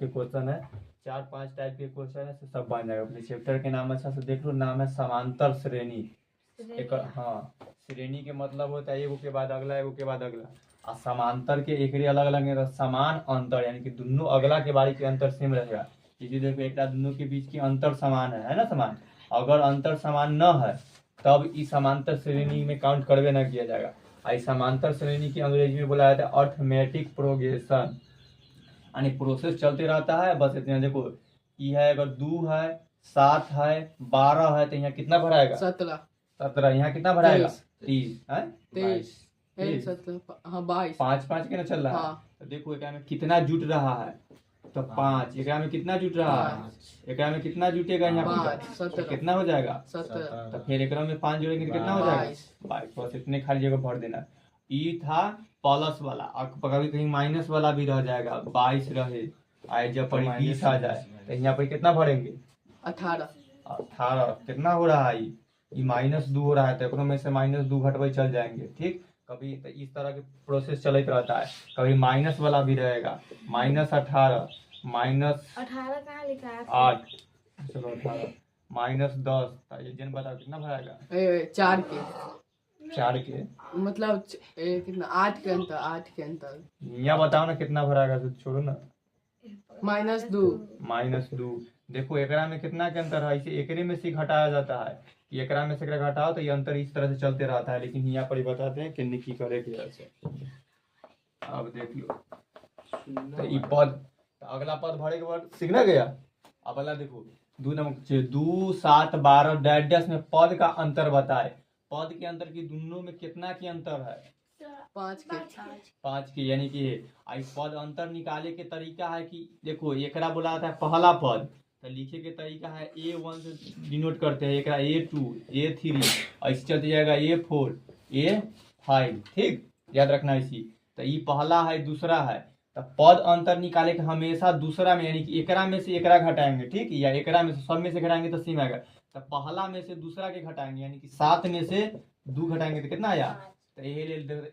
के क्वेश्चन है, 4-5 टाइप के क्वेश्चन है, सब बन जाएगा। अपने चैप्टर के नाम अच्छा से देख लो, नाम है समांतर श्रेणी। एक हाँ, श्रेणी के मतलब होता है एगो के बाद अगला, एगो के बाद अगला। और समांतर के एक अलग अलग है, समान अंतर, यानी कि दोनों अगला के बारी के अंतर सेम रहेगा। इसी देखो एक दोनों के बीच की अंतर समान है ना, समान। अगर अंतर समान न है तब इस समांतर श्रेणी में काउंट करवे ना किया जाएगा। इस समांतर श्रेणी की अंग्रेजी में बोला जाता है अर्थमेटिक प्रोग्रेशन, यानी प्रोसेस चलते रहता है। बस इतना देखो, ये है अगर 2 है, 7 है, 12 है, तो यहाँ कितना भराएगा? 17। यहाँ कितना भराएगा? 30 है, 23 हाँ 22। 5-5 के ना चल रहा है। तो देखो एक में कितना जुट रहा है, तो 5। एक में कितना जुट रहा है, एक में कितना जुटेगा? यहाँ पे कितना हो जाएगा? 17। तो फिर एक में 5 जोड़ेंगे तो कितना हो जाएगा? 22। बस इतने खाली जगह भर देना। ई था प्लस वाला, कभी कहीं माइनस वाला भी रह जाएगा, 22 रहे, आए जब पर 20 आ जाए तो यहाँ पर कितना भरेंगे? 18। कितना हो रहा है? ये -2 हो रहा है, तो एक में से -2 घटवे चल जाएंगे। ठीक, कभी तो इस तरह के प्रोसेस चलते रहता है। कभी माइनस वाला भी रहेगा, -18, -18 कहाँ लिखा है? 8, चलो 18, -10। ये जन बताओ कितना भराएगा? 4 के मतलब कितना? 8 के अंतर। यहाँ बताओ ना कितना भराएगा, तो छोड़ो ना। -2। देखो एकरा में कितना के अंतर है, इसे एकरे में से घटाया जाता है। एकरा में से एकरा घटाओ तो ये अंतर इस तरह से चलते रहता है। लेकिन यहाँ पर ही बताते हैं कि की करे के ऐसे। अब देख लो, तो ये पद, तो अगला पद भरे के बाद सीखना गया। अब अगला देखो, 2, 7, 12 डैश में पद का अंतर बताए। पद के अंतर की दोनों में कितना की अंतर है? 5 के, यानी कि इस पद अंतर निकाले के तरीका है कि देखो एकरा बोला जाता है पहला पद, तो लिखे के तरीका है A1 से डिनोट करते हैं, एकरा A2, A3, ऐसे चलते जाएगा A4, A5। ठीक, याद रखना इसी। तो ये पहला है, दूसरा है। तो पद अंतर निकाले के हमेशा दूसरा में, यानी कि एकरा में से एकरा घटाएंगे, ठीक, या एकरा में से सब में से घटाएंगे तो सेम आएगा। तो पहला में से दूसरा के घटाएंगे, यानी कि 7 में से 2 घटाएंगे तो कितना आया? तो ये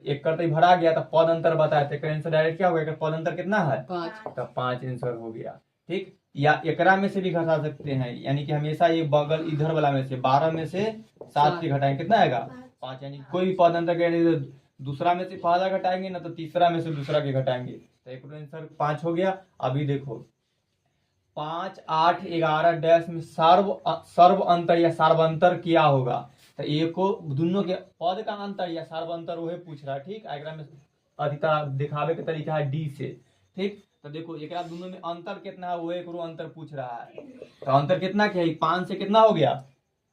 एक करते ही भरा गया, तो पद अंतर बताया, तो आंसर डायरेक्ट क्या होगा? पद अंतर कितना है? 5। तो 5 आंसर हो गया। ठीक, या एकरा में से भी घटा सकते हैं, यानी कि हमेशा ये बगल इधर वाला में से 12 में से 7 के घटाएंगे, कितना आएगा? 5। यानी कोई भी पद अंतर के दूसरा में से पहला घटाएंगे ना, तो तीसरा में से दूसरा के घटाएंगे। तो एक आंसर 5 हो गया। अभी देखो 5, 8, 11 डैश में सर्व अंतर या सार्वंतर क्या होगा? तो एको दोनों के पद का अंतर या सार्वंतर वही पूछ रहा है। ठीक, एकरा में अधिकता दिखावे के तरीका है D से। ठीक, तो देखो एकरा दोनों में अंतर कितना है, वो एक अंतर पूछ रहा है। तो अंतर कितना क्या है? 5 से कितना हो गया?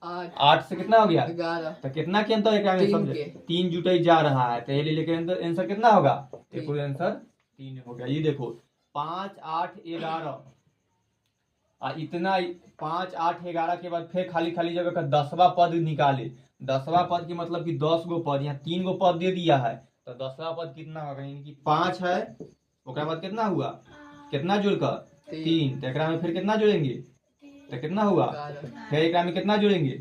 8 से कितना हो गया? 11। तो कितना के अंतर एकरा में? समझे, 3 जुटे जा रहा है, तो ये लेकिन आंसर कितना होगा? एक आंसर 3 हो गया। ये देखो 5, 8, 11 इतना 5, 8, 11 के बाद फिर खाली खाली जगह का 10वां पद निकाले। 10वां पद की मतलब कि 10 गो पद, यहाँ 3 गो पद दे दिया है, तो 10वां पद कितना होगा? यानी कि 5 है, उसके बाद कितना हुआ? कितना जोड़कर? 3। तो एकरा में फिर कितना जोड़ेंगे? तो कितना हुआ? फिर एकरा में कितना जोड़ेंगे?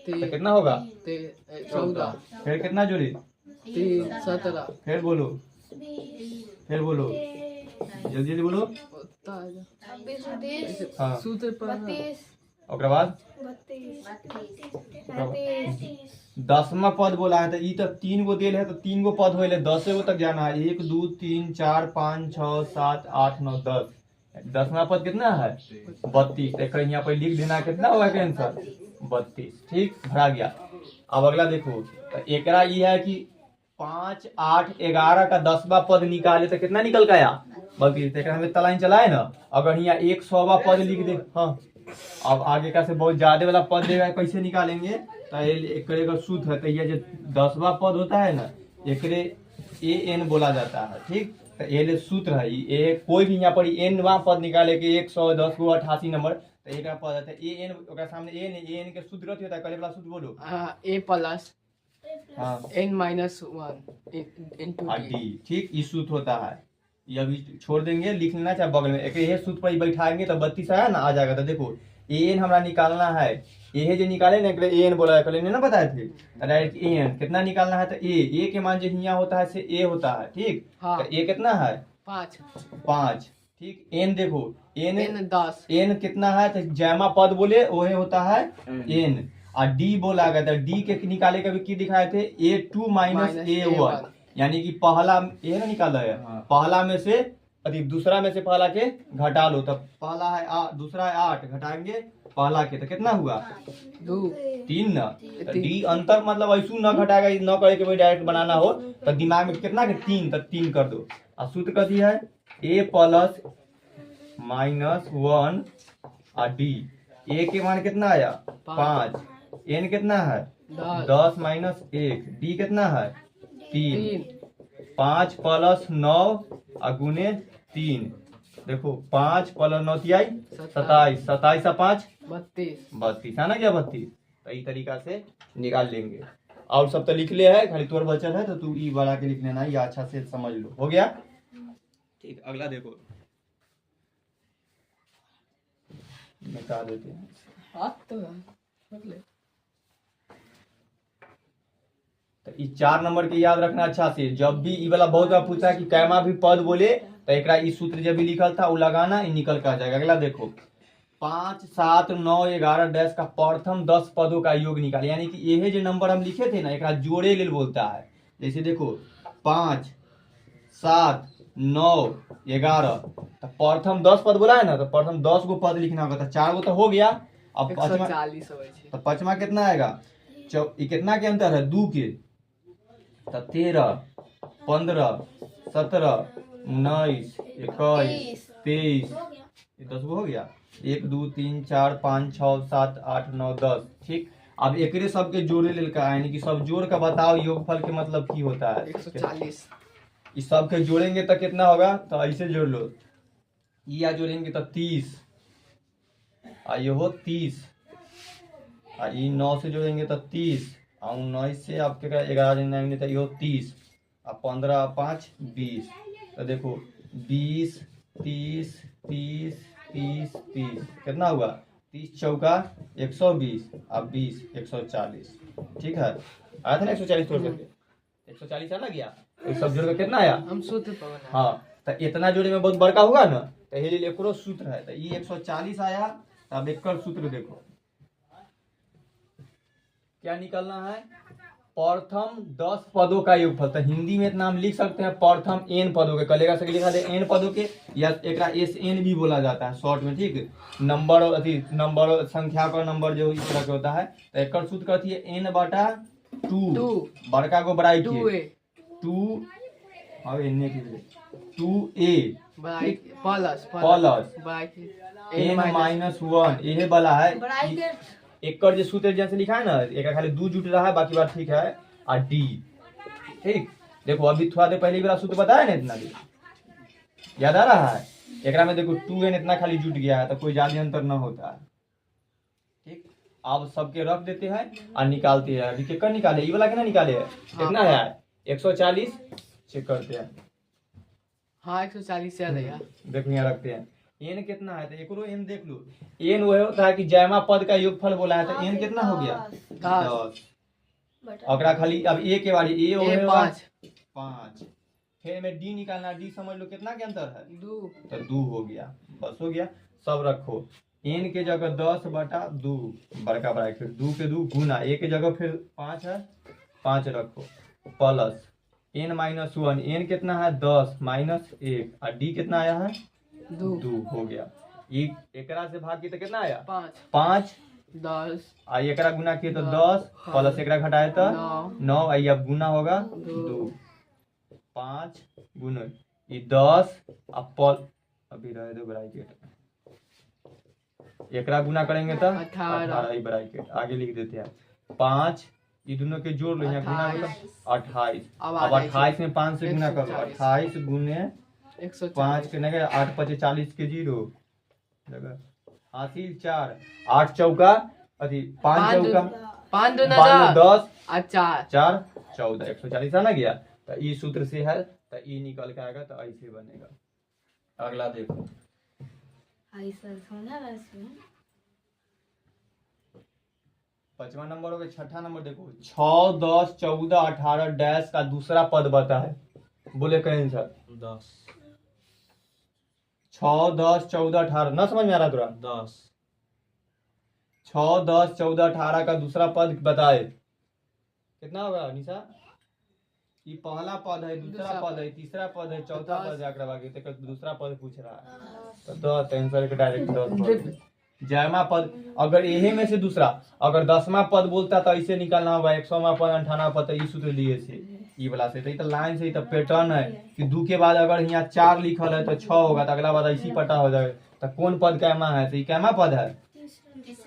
तो कितना होगा? 14। फिर कितना जोड़े? 17। फिर बोलो, जल्दी जल्दी बोलो। हाँ, सूत्र पर और बाद 10वां पद बोला है, तो ये तो 3 गो देल है, तो 3 गो पद होले, 10 गो तक जाना है। 1, 2, 3, 4, 5, 6, 7, 8, 9, 10। 10वां पद कितना है? 32। एक यहाँ पर लिख देना, कितना होगा आंसर? 32। ठीक, भरा गया। अब अगला देखो, तो एकरा ये है कि 5, 8, 11 का 10वां पद निकाले तो कितना निकल गया? 32। हमें तलाइन चलाए ना, अगर यहाँ 100वां पद लिख दे, हाँ, अब आगे का से बहुत ज्यादा वाला पद देगा, कैसे निकालेंगे? तो एक सूत्र है, तो ये जो 10वां पद होता है ना, एकरे AN बोला जाता है। ठीक, तो ये सूत्र है, ये कोई भी यहाँ पर Nवां पद निकाले के 110 को 88 नंबर, तो एक पद आता है AN, सामने AN के सूत्र होता है, पहले वाला सूत्र बोलो। A plus N-1 into D। ठीक, इस सूत्र होता है, ये अभी छोड़ देंगे, लिख लेना चाहे बगल में। एक ये सूत्र पर बैठाएंगे तो 32 आया ना, आ जाएगा। तो देखो AN हमारा निकालना है, ये जो निकाले ना AN बोला है, पहले ना बताए थे, डायरेक्ट AN कितना निकालना है? तो A के मान जो यहाँ होता है से A होता है। ठीक, तो A कितना है? 5। ठीक। एन देखो, एन एन 10 एन कितना है तो जैमा पद बोले वही होता है एन। और डी बोला गया था, डी के निकाले कभी की दिखाए थे A2 माइनस A1, यानी कि पहला ए ना निकाला है, पहला में से अति दूसरा में से पहला के घटा लो, तब पहला है दूसरा है 8 घटाएंगे पहला के तो कितना हुआ 2 3 ना। तो डी अंतर मतलब ऐसू न घटाएगा, न करे के भाई डायरेक्ट बनाना हो तो दिमाग में कितना के 3, तो 3 कर दो। और सूत्र कथी है A प्लस माइनस 1 और डी। ए के मान कितना आया 5, एन कितना है 10 माइनस 1, डी कितना है 3, 5 प्लस 9 और गुने 3, देखो 5 प्लस 9 तिहाई 27, 27 और 5 32 है ना क्या 32। तो इस तरीका से निकाल लेंगे। और सब तो लिख ले है, खाली तोर बचल है तो तू ई बढ़ा के लिख लेना, या अच्छा से समझ लो। हो गया ठीक। अगला देखो निकाल देते हैं। तो ई 4 नंबर के याद रखना अच्छा से। जब भी ई वाला बहुत बार पूछा कि कैमा भी पद बोले तो एक ई सूत्र जब भी लिखल था वो लगाना, ये निकल कर आ जाएगा। अगला देखो 5 7 9 11 डैश का प्रथम 10 पदों का योग निकाले, यानी कि ये जो नंबर हम लिखे थे ना एक जोड़े लेल बोलता है। जैसे देखो 5 7 9 11, तो प्रथम 10 पद बोला है ना, तो प्रथम 10 गो पद लिखना होगा। तो 4 गो तो हो गया, अब 140 तो पचमा कितना आएगा कितना के अंतर है 2 के, तो 13 15 17 19 21 23, 10 गो हो गया। 1 2 3 4 5 6 7 8 9 10 ठीक। अब एकरे सबके जोड़े लेल का, यानी कि सब जोड़ का बताओ योगफल के मतलब की होता है 140। इस सब के जोड़ेंगे तो कितना होगा, तो ऐसे जोड़ लो, या जोड़ेंगे तो 30, और ये हो 30, और ये 9 से जोड़ेंगे तो 30, और 19 से आपके 11 जोड़ेंगे तो ये हो 30, और 15 5 20, तो देखो 20 30 30 30 30 कितना हुआ 30 चौका 120 और 20 140 ठीक है। आया था ना 140 तोड़ करके 140 आना गया, तो सब जोड़ के कितना आया हम सूत्र पर बना। हाँ, तो इतना जोड़े में बहुत बड़का होगा ना, तो ये लिए एकरो सूत्र है, तो ये 140 आया। अब एक सूत्र देखो क्या निकलना है, प्रथम 10 पदों का योगफल। तो हिंदी में इतना हम लिख सकते हैं प्रथम n पदों के, कलेगा से लिखा दे n पदों के, या एक SN भी बोला जाता है शॉर्ट में ठीक। नंबर नंबर संख्या का नंबर जो इस तरह के होता है। तो एक सूत्र कहती है n बटा 2 बड़का को बड़ाई किए 2 और n के 2a प्लस n माइनस 1 ये वाला है। एक जो सूत्र जैसे लिखा है ना, एक खाली 2 जुट रहा है, बाकी बात ठीक है। और डी ठीक। देखो अभी थोड़ा देर पहले वाला सूत्र बताया ना, इतना भी याद आ रहा है। एक में देखो 2n इतना खाली जुट गया है, तो कोई ज्यादा अंतर न होता है ठीक। अब सबके रख देते हैं और निकालते हैं। अभी केकर निकाले, ये वाला के ना निकाले है कितना है 140 चेक करते हैं। हाँ 140 से आएगा। देखो यहाँ रखते हैं एन कितना है, तो एकरो एन देख लो। एन वो होता है कि जैमा पद का योगफल बोला है, तो एन कितना हो गया 10। अगला खाली अब ए के बारी ए 5, फिर में डी निकालना, डी समझ लो कितना के अंतर है 2, तो 2 हो गया, बस हो गया। सब रखो एन के जगह 10 बटा 2 बड़का बड़ा, फिर 2 के 2 गुना, ए के जगह फिर 5 है 5 रखो, प्लस n माइनस 1, एन कितना है 10 माइनस 1, और डी कितना आया है 2 हो गया। एकरा से भाग किया तो कितना आया 5 10, और एकरा गुना किए तो 10, प्लस एकरा घटाए तो 9, आई अब गुना होगा 2 5 गुना 10, अब अभी रहे दो ब्रैकेट, एकरा गुना करेंगे तो 18 ब्रैकेट आगे लिख देते हैं 5, ये दोनों के जोड़ लो, यहाँ गुना होगा 28। अब 28 में 5 से गुना करो, 28 गुने 5 के नहीं 8 5 40 के 0 हासिल 4, 8 चौका अथी 5 चौका 5 2 10 4 14, 140 आना गया। तो ये सूत्र से है, तो ये निकल के आएगा, तो ऐसे बनेगा। अगला देखो पांचवा नंबर हो गया। छठा नंबर देखो 6 10 14 18 डैश का दूसरा पद बता है, बोले कहें सर 10 6 10 14 18 ना समझ में आ रहा तुरा? 10 6 10 14 18 का दूसरा पद बताए कितना होगा निशा? ये पहला पद है, दूसरा पद है, तीसरा पद है, चौथा पद है, अगला बाकी तो दूसरा पद पूछ रहा है तो 10 आंसर के डायरेक्ट 10 जयमा पद। अगर यही में से दूसरा अगर 10वां पद बोलता तो ऐसे निकालना होगा 100वां पद 98वां पद, ई सूत्र लिए से ई वाला से तो लाइन से तो पैटर्न है कि 2 के बाद अगर यहाँ 4 लिखल है तो 6 होगा तो अगला बार इसी पता हो जाएगा तो कौन पद कैमा है? तो ये कैमा पद है?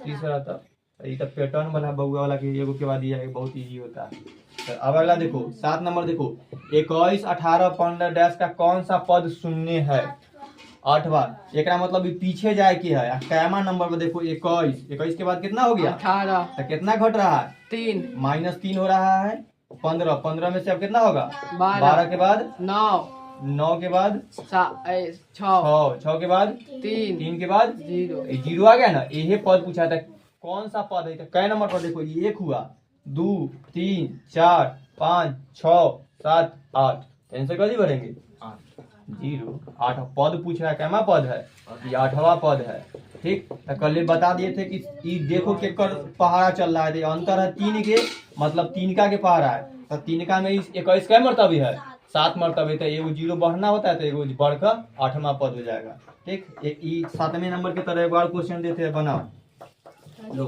तीसरा। तो ये तो पैटर्न वाला बउआ वाला के एगो के बाद ये बहुत इजी होता है। तो अब अगला देखो 7 नंबर देखो 21 18 15 डैश का कौन सा पद शून्य है? 8वां। एक मतलब पीछे जाए की है। कैमा नंबर पर देखो 21 के बाद कितना हो गया? 18 तो कितना घट रहा है? 3 -3 हो रहा है। 15 में से अब कितना होगा? 12 के बाद 9 के बाद 6 के बाद 3 के बाद 0 जीरो आ गया ना। यही पद पूछा था कौन सा पद है? तो कै नंबर पर देखो 1 हुआ 2 3 4 5 6 7 8 आंसर कभी बढ़ेंगे 0 8 पद पूछ रहा है। कैमा पद है? ये 8वां पद है। ठीक तो कल बता दिए थे कि ये देखो के कर पहाड़ा चल रहा है तो अंतर है 3 के मतलब 3 का के पहाड़ा है तो 3 का में 21 का मर्तबे है 7 मर्तबे तो एगो 0 बढ़ना होता है तो एगो बढ़कर 8वां पद हो जाएगा। ठीक 7वें नंबर के तरह एक बार क्वेश्चन देते हैं बनाओ लो।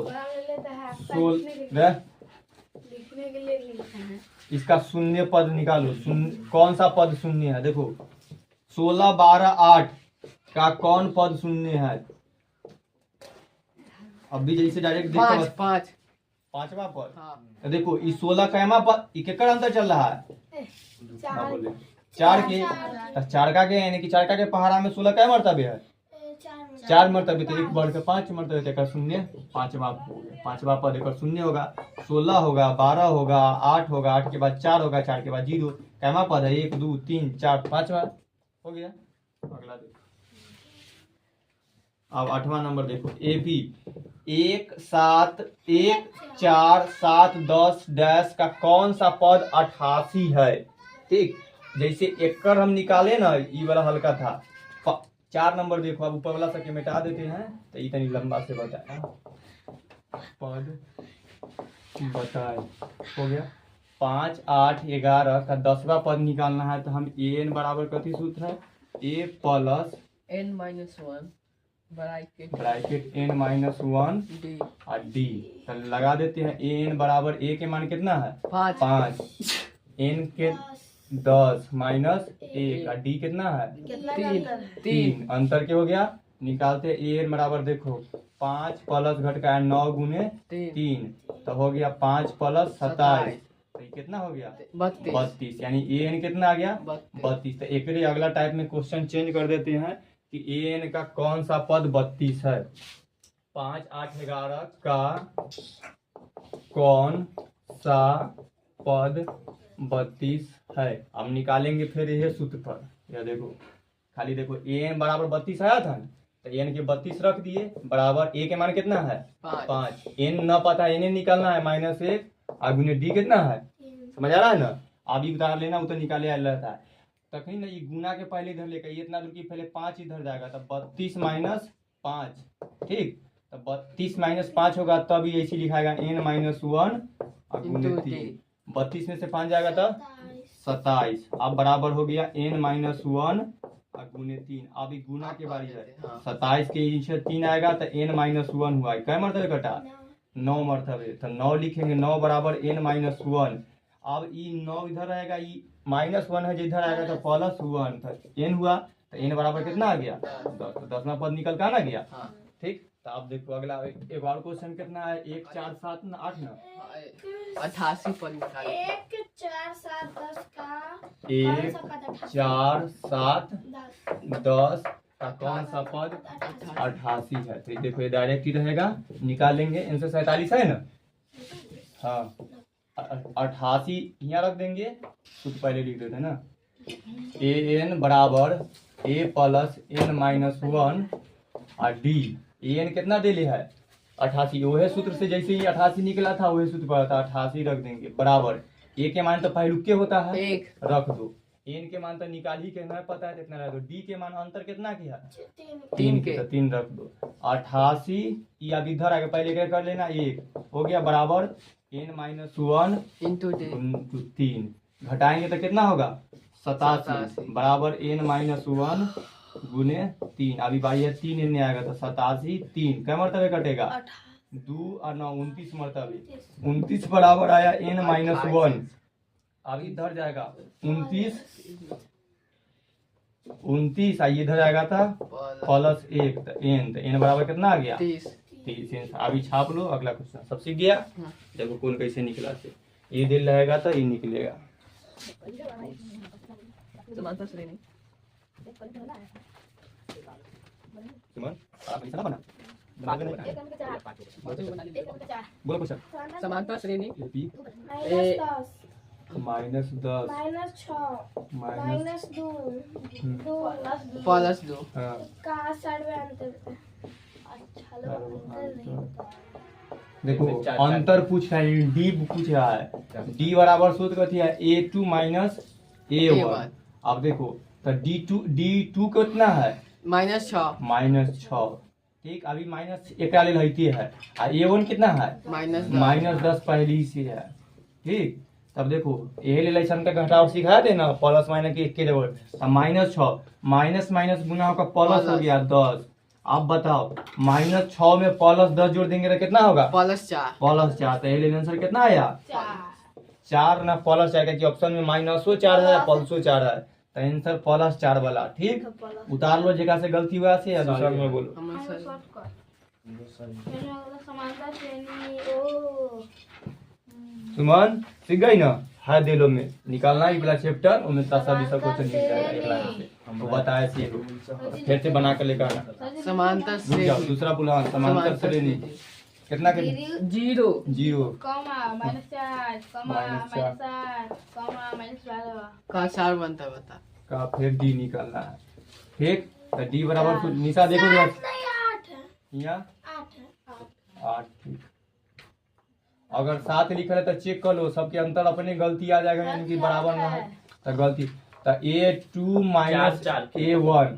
लिखने के लिए लिखा है। इसका शून्य पद निकालो। कौन सा पद शून्य है? देखो 16 12 8 का कौन पद शून्य है? अभी जैसे डायरेक्ट देखो 5वां पद। तो देखो इस 16 कैमा पद केकर अंतर चल रहा है? 4 के। 4 का के यानी कि 4 का के पहाड़ा में 16 कै मर्तबे है? 4 मर्तबे तो 1 बढ़ के 5 मर्तबे तो शून्य 5वां पद एक शून्य होगा। 16 होगा 12 होगा 8 होगा 8 के बाद 4 होगा 4 के बाद 0 कैमा पद है 1 2 3 4 5वां हो गया। अगला देखो अब 8वां नंबर देखो ए बी 1 7 1 4 7 10 डैश का कौन सा पद 88 है? ठीक जैसे एकड़ हम निकाले ना ये वाला हल्का था। 4 नंबर देखो अब ऊपर वाला सबके मिटा देते हैं तो इतनी लंबा से बताया पद बताए हो गया। 5 8 11 का 10वां पद निकालना है तो हम एन बराबर कथी सूत्र है? A plus n-1 bracket n-1 d और डी तो लगा देते हैं। एन बराबर ए के मान कितना है? 5 एन के 10 माइनस 1 और डी कितना है? कितना का अंतर है? 3 अंतर के हो गया निकालते एन बराबर देखो 5 प्लस घट का 9 गुने 3 तो हो गया 5 प्लस 27 तो ये कितना हो गया? 32 यानी एन कितना आ गया? 32। तो एक अगला टाइप में क्वेश्चन चेंज कर देते हैं कि एन का कौन सा पद 32 है? 5 8 11 का कौन सा पद 32 है? अब निकालेंगे फिर यह सूत्र पर। यह देखो खाली देखो एन बराबर 32 आया था ना तो एन के 32 रख दिए बराबर ए के मान कितना है? 5 एन न पता एन निकालना है -1 और गुने डी कितना है? समझ आ रहा है ना। अभी उतार लेना वो तो निकाले रहता है तभी ना ये गुना के पहले इधर लेकर ये इतना दूर की पहले 5 इधर जाएगा तब 32 माइनस 5 ठीक तो 32 माइनस 5 होगा तब ये ऐसे लिखाएगा n-1 और गुने 3 32 में से 5 जाएगा तब 27 अब बराबर हो गया n-1 और गुने 3। अब ये गुना के बारी है 27 के नीचे 3 आएगा तो n-1 हुआ कै मरतबे कटा 9 मरतबे तो 9 लिखेंगे 9 बराबर n-1। अब ये 9 इधर रहेगा ये -1 है जो इधर आएगा तो +1 तो n हुआ तो n बराबर कितना आ गया 10 तो 10वां पद निकल का ना गया। ठीक तो अब देखो अगला एक और क्वेश्चन कितना है 1 4 7 ना 8 ना 88 पर निकाले 1 4 7 10 का 1 4 7 10 का कौन सा पद 88 है। तो देखो ये डायरेक्ट ही रहेगा निकालेंगे इनसे 47 है ना। हाँ 88 यहाँ रख देंगे तो पहले लिख देते ना ए एन बराबर ए प्लस n-1 और डी एन कितना दे ले है 88 वही सूत्र से जैसे ही 88 निकला था वही सूत्र पर था 88 रख देंगे बराबर ए के मान तो पहलुके होता है 1 रख दो एन के मान तो निकाल ही के नहीं पता है, कितना रख दो। डी के मान अंतर कितना किया? 3 तीन के। तो 3 रख दो। 88 ये अब इधर आगे पहले क्या कर लेना, 1 हो गया बराबर n-1 इंटू 3 घटाएंगे तो कितना होगा 87 87 बराबर n-1 गुने 3। अभी भाई है 3 इनने आएगा तो 87 3 क्या मरतबे कटेगा 2 और 9 29 मरतबे 29 बराबर आया n-1। अब इधर जाएगा 29 आइए इधर आएगा था प्लस 1 तो n बराबर कितना आ गया 30। 30। अभी छाप लो, अगला क्वेश्चन सब सीख गया। हाँ। देखो कौन कैसे निकला से, ये दिल रहेगा तो ये निकलेगा। समांतर श्रेणी सुमन आप ऐसा ना बना दिमाग में नहीं बना। बोलो क्वेश्चन। समांतर श्रेणी एपी -10 -10 -6 माइनस -2 2 प्लस 2। हाँ का सर्वे अंतर अच्छा लो देखो अंतर पूछ रहा है, डी पूछ रहा है। डी बराबर सूत्र कथी है a2 माइनस a1। अब देखो तो d2 कितना है -6 -6 ठीक। अभी माइनस एक ले लेती है और a1 कितना है -10 पहले ही से है ठीक। तब देखो ये रिलेशन का घटाव सिखा देना, प्लस माइनस के एक के लेवल। -6 माइनस माइनस गुना होगा प्लस हो गया 10। अब बताओ -6 में प्लस 10 जोड़ देंगे तो कितना होगा +4। +4। तो ये आंसर कितना आया 4 ना प्लस आएगा कि ऑप्शन में -4 है प्लसो 4 है तो आंसर +4 वाला ठीक। उतार लो जगह से गलती हुआ से या दूसरा में बोलो। हमर सर समांतर श्रेणी ओ सुमन सीख गई ना, है दिलों में निकालना ही वाला चैप्टर उनमें तासा भी सब क्वेश्चन निकल जाएगा एक लाइन से। हमको बताया सी फिर से बना कर लेकर आना। समांतर रुक जाओ श्रेणी दूसरा बोला समांतर श्रेणी कितना के 0 0 कॉमा -4 कॉमा -4 -8 कॉमा -12 का 4 बनता है बता। का फिर डी निकालना है ठीक। तो डी बराबर कुछ निशा देखो जरा 8 यहाँ 8 8 ठीक। अगर 7 लिखा है तो चेक कर लो, सबके अंतर अपने गलती आ जाएगा यानी कि बराबर ना है तो गलती। तो a2 माइनस a1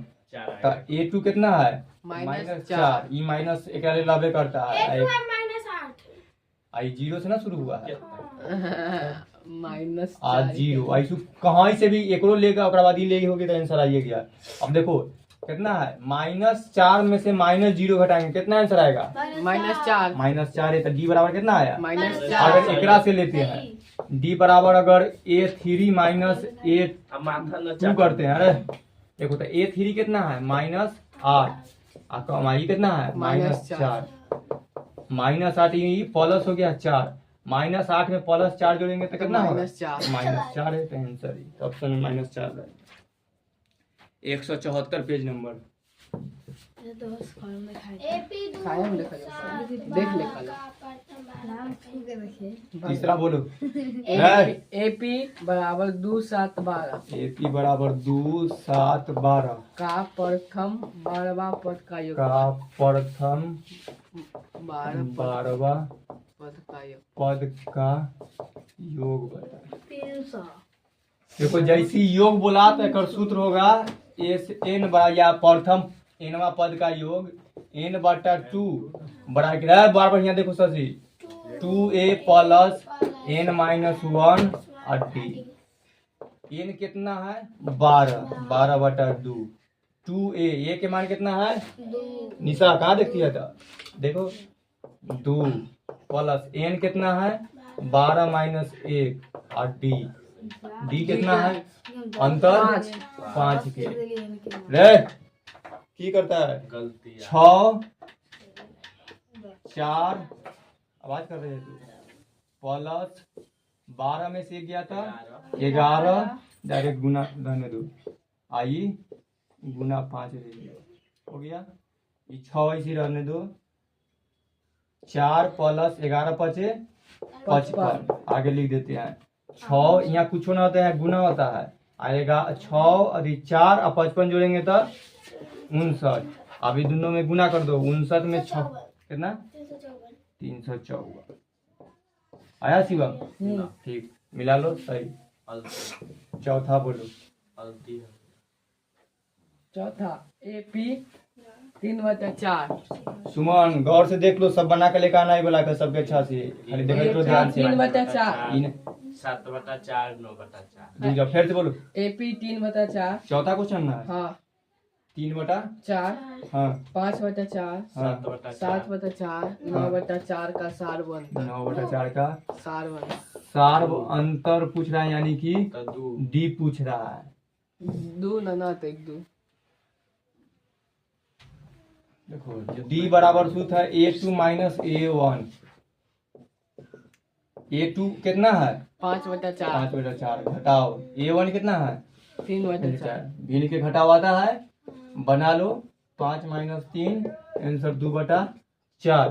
तो a2 कितना है -4 ई माइनस एक लाभे करता है आई 0 से ना शुरू हुआ है -4 आज 0 आई कहाँ से भी एकरो लेगा ओकरा बाद ही ले होगी तो आंसर आइए गया। अब देखो कितना है -4 में से -0 घटाएंगे कितना आंसर आएगा -4 -4 है तो डी बराबर कितना आया। -4 अगर एकरा से लेते हैं डी बराबर अगर a3 माइनस a2 करते हैं, अरे देखो तो a3 कितना है -8 कमाई कितना है -4 -8 ये प्लस हो गया 4 -8 में +4 जोड़ेंगे तो कितना होगा -4 है तो आंसर ऑप्शन में -4 है। 174 पेज नंबर। खाया हम लिखा जाए देख ले तीसरा बोलो एपी बराबर 2 7 12 एपी बराबर 2 7 12 का प्रथम 12वां पद का योग का प्रथम 12वां 12वां पद का योग पद का योग बता। 300 देखो जैसी योग बोला तो एक सूत्र होगा n बड़ा या प्रथम nवा पद का योग n/2 बड़ा बार बार यहाँ देखो ससी 2a प्लस n-1 और d। n कितना है 12/2 2a के मान कितना है निशा कहाँ देखती है तो देखो 2 प्लस n कितना है 12 - 1 और d कितना है अंतर 5 के रे की करता है 6 4 आवाज कर रहे हैं तू प्लस 12 में से गया था 11 डायरेक्ट गुना रहने दो आई गुना 5 हो गया ये 6 ऐसे रहने दो 4 प्लस 11 5 55 आगे लिख देते हैं 6 यहाँ कुछ ना होता है गुना होता है आएगा 6 और 4 और 55 जोड़ेंगे तो 59। अभी दोनों में गुना कर दो 59 में 6 कितना 354 आया शिवम ठीक मिला लो सही। चौथा बोलो चौथा AP 3/4 सुमन गौर से देख लो, सब बना के लेकर आना ही बोला कर सबके अच्छा से, खाली देख लो ध्यान से। 3/4 7/4 9/4 दूजा फिर से बोलो। AP 3/4 चौथा क्वेश्चन ना है। हाँ 3/4 हाँ 5/4 हाँ 7/4 9/4 का सार बनता 9/4 का सार बनता सार्व अंतर पूछ रहा है, यानी कि तो 2 डी पूछ रहा है। 2 ना तो 1 देखो डी बराबर सूत्र है A2 माइनस A1। A2 कितना है 5/4 5/4 घटाओ A1 कितना है 3/4 भिन्न के घटाव आता है, बना लो 5 माइनस 3 आंसर 2/4।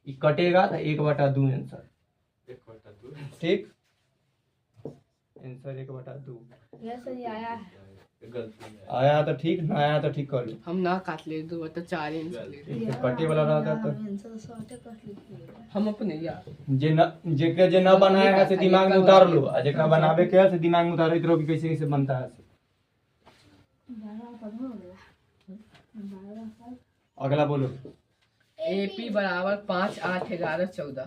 ये कटेगा तो 1/2 आंसर, 1/2 ठीक आंसर 1/2 ये सही आया है। गलती है। आया तो ठीक, ना आया तो ठीक कर लो। हम ना काट ले 2/4 आंसर ले तो कटे वाला रहता तो आंसर शॉर्टे कट लिखिए। हम अपने यार जे न बनाया है से दिमाग में उतार लो, आ जेकरा बनावे के है से दिमाग में उतारो इधर कि कैसे कैसे बनता है। 12 पद हो गया। 12 अगला बोलो। AP बराबर 5 8 11 14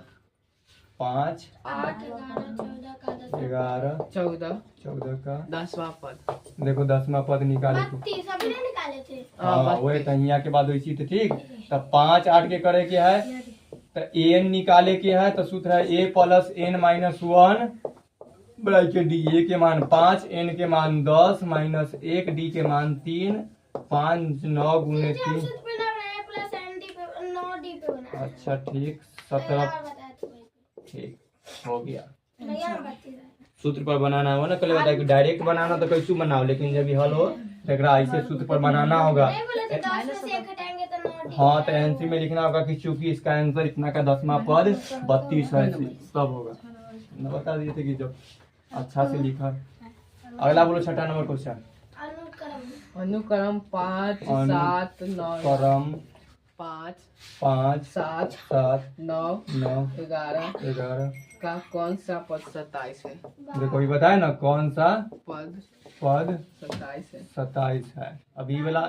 5 8 11 14 का 10 11 14 14 का 10वां पद देखो 10वां पद निकाले तो 32 अभी नहीं निकाले थे। हाँ वही तहिया के बाद वैसी तो ठीक। तब 5 8 के करे के है तो an निकाले के है, तो सूत्र है a plus n minus 1 bracket D. a के मान 5 n के मान 10 माइनस 1 d के मान 3 5 9 गुने 3। सूत्र पे ना बनाया प्लस एनडी पे 9 डी पे बनाया। अच्छा ठीक 17 बताया तो ठीक हो गया। भैया हम बत्ती रहे। सूत्र पर बनाना होगा ना, कल बताया कि डायरेक्ट बनाना तो कैसे बनाओ, लेकिन जब हल हो तो एकरा ऐसे सूत्र पर बनाना होगा। नहीं बोले थे 10 में से 1 हटाएंगे तो 9 डी। हाँ तो एनसी में लिखना होगा कि चूंकि इसका आंसर इतना का 10वां पद 32 है, सब होगा ना, बता दिए थे कि जब अच्छा से लिखा। अगला बोलो 6ठा नंबर क्वेश्चन। अनुक्रम अनुक्रम 5 7 9 करम 5 5 7 7 9 9 11 11 का कौन सा पद 27 है? देखो ये बताए ना कौन सा पद पद 27 है। 27 है। अभी वाला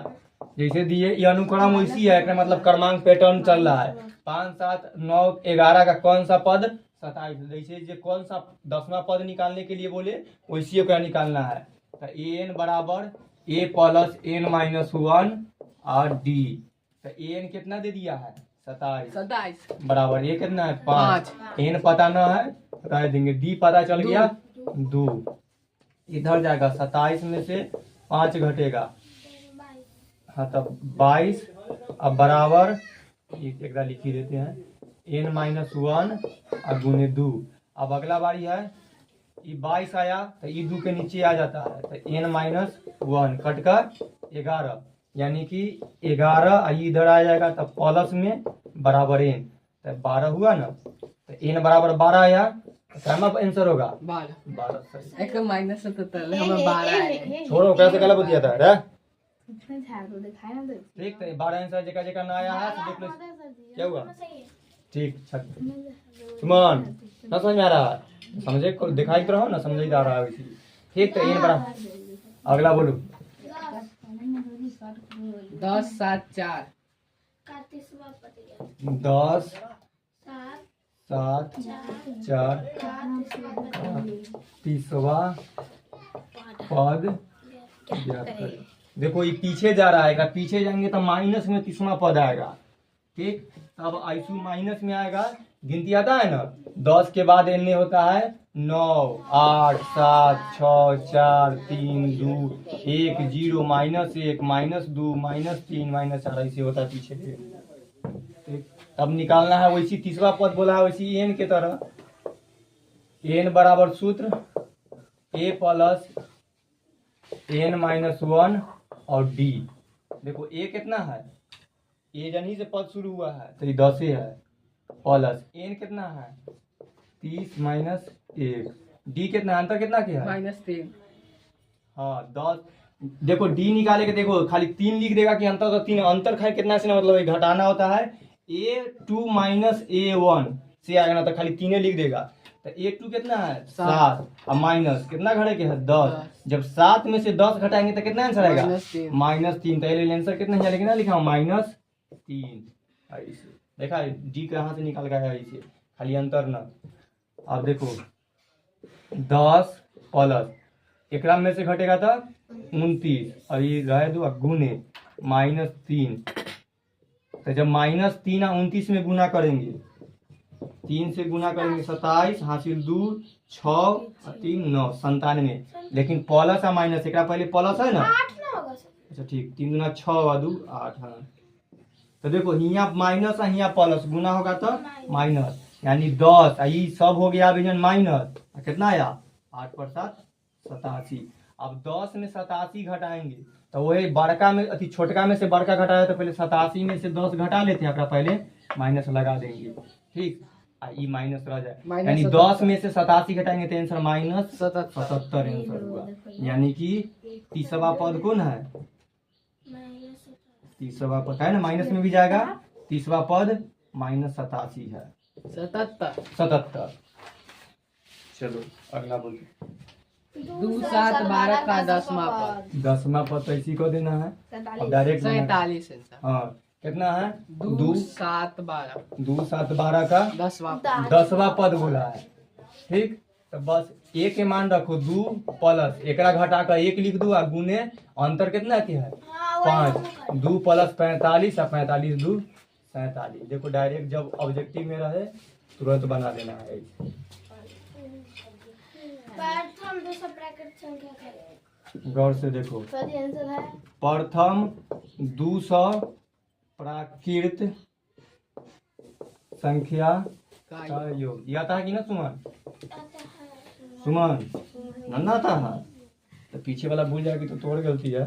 जैसे दिए ये अनुक्रम वैसी है, इसका मतलब क्रमांक पैटर्न चल रहा है। 5 7 9 11 का कौन सा पद 27। जैसे जो कौन सा 10वां पद निकालने के लिए बोले वैसी का निकालना है। तो an बराबर a प्लस n माइनस 1 और d। तो an कितना दे दिया है 27 बराबर ये कितना है 5। n पता ना है बता देंगे, d पता चल गया 2। इधर जाएगा 27 में से 5 घटेगा, हाँ तब 22। अब बराबर एक लिख ही देते हैं n माइनस 1 और गुने 2। अब अगला बारी है ये 22 आया तो ये 2 के नीचे आ जाता है, तो n माइनस 1 कटकर 11 यानी कि 11 इधर आ जाएगा, तब प्लस में बराबर n तो 12 हुआ ना, तो n बराबर 12 आया तो क्या आंसर होगा 12 सही। एक माइनस 77 हमें 12 है। छोड़ो कैसे गलत दिया था रे, इसमें झाड़ू दिखाया ना तो ठीक है 12 आंसर जेका जेका ना आया है तो देख लो क्या हुआ। ठीक सुमन ना समझ में आ रहा है, समझे को दिखाई तो रहो ना, समझ ही आ रहा है इसी। ठीक तो इन बराबर अगला बोलो 10 7 4 10 7 7 4 30वां पद 72। देखो ये पीछे जा रहा है, पीछे जाएंगे तो माइनस में 30वां पद आएगा। ठीक अब आईसू माइनस में आएगा, गिनती आता है ना 10 के बाद एने होता है 9 8 7 6 4 3 2 1 0 माइनस 1 माइनस 2 माइनस 3 माइनस 4 ऐसे होता है पीछे। ठीक तब निकालना है वैसी 30वां पद बोला है वैसी एन के तरह। एन बराबर सूत्र a प्लस n माइनस 1 और d। देखो a कितना है, a जनी से पद शुरू हुआ है तो ये 10 है, प्लस n कितना है 30 माइनस 1, d कितना है अंतर कितना क्या है -3। हाँ 10। देखो d निकाले के देखो खाली 3 लिख देगा कि अंतर, तो 3 अंतर है कितना से ना मतलब ये घटाना होता है a2 माइनस a1 से आएगा ना, तो खाली 3 लिख देगा। तो तो A2 कितना है 7 7 और माइनस कितना घड़े के है 10। जब 7 में से 10 घटाएंगे तो कितना आंसर आएगा -3 -3। तो ये आंसर कितना है लिखना लिखा हूँ -3। ऐसे देखा डी कहाँ से निकल गया है ऐसे खाली अंतर ना। अब देखो 10 प्लस एकरा में से घटेगा तो 29 और ये रहे दो गुने -3। तो जब -3 और 29 में गुना करेंगे 3 से गुना करेंगे 27 हासिल 2 6 और 3 9 97। लेकिन प्लस और माइनस एक पहले प्लस है ना 8 ना होगा सर। अच्छा ठीक 3 दूना 6 और 2 8। हाँ तो देखो यहाँ माइनस और यहाँ प्लस गुना होगा तो माइनस यानी 10 ये सब हो गया अभी माइनस कितना आया 8 पर 7 87। अब 10 में 87 घटाएंगे तो वही बड़का में अति छोटका में से बड़का घटाया तो पहले 87 में से 10 घटा लेते हैं पहले माइनस लगा देंगे ठीक ये माइनस रह जाए यानी 10 में से 87 घटाएंगे तो आंसर -77 आंसर हुआ। यानी कि तीसरा पद कौन है तीसरा पद है ना माइनस में भी जाएगा। तीसरा पद -87 है 77। चलो अगला बोलिए 2 7 12 का 10वां पद 10वां पद तो इसी को देना है अब डायरेक्ट 47 आंसर। हाँ कितना है 2 7 12 2 7 12 का 10वां पद 10वां पद बोला है ठीक। तो बस एक के मान रखो 2 प्लस एकरा घटा कर 1 लिख दो और गुने अंतर कितना के है 5 2 प्लस 45 और 45 2 47। देखो डायरेक्ट जब ऑब्जेक्टिव में रहे तुरंत बना देना है। प्रथम 200 ब्रैकेट संख्या करें। गौर से देखो सही आंसर है प्रथम 200 प्राकृत संख्या का योग ये आता है कि ना सुमन सुमन नन्ना आता है तो पीछे वाला भूल जाएगी तो तोड़ गलती है।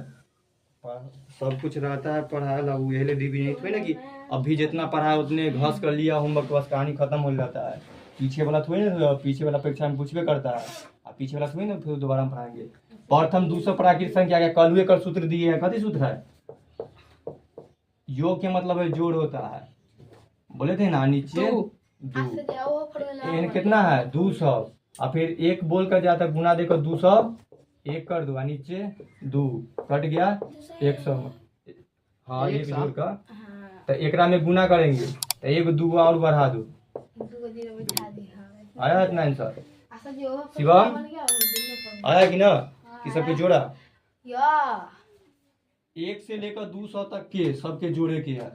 सब कुछ रहता है पढ़ाया ला ये भी नहीं थोड़ी ना कि अभी जितना पढ़ा उतने घस कर लिया होमवर्क बस कहानी खत्म हो जाता है। पीछे वाला थोड़ी ना पीछे वाला परीक्षा में पूछबे करता है और पीछे वाला थोड़ी ना फिर दोबारा हम पढ़ाएंगे। प्रथम 200 प्राकृत संख्या का कलुए कर सूत्र दिए है कथी सूत्र है योग के मतलब है जोड़ होता है बोले थे ना नीचे 2 एन कितना है 200 और फिर एक बोल कर जाता गुना देकर 200 1 कर दो नीचे 2 कट गया 100। हाँ एक जोड़ का तो एकरा में गुना करेंगे तो एक 2 और बढ़ा दो आया है इतना आंसर शिवम आया कि ना कि सबके जोड़ा 1 से लेकर 200 तक के सबके जोड़े के है।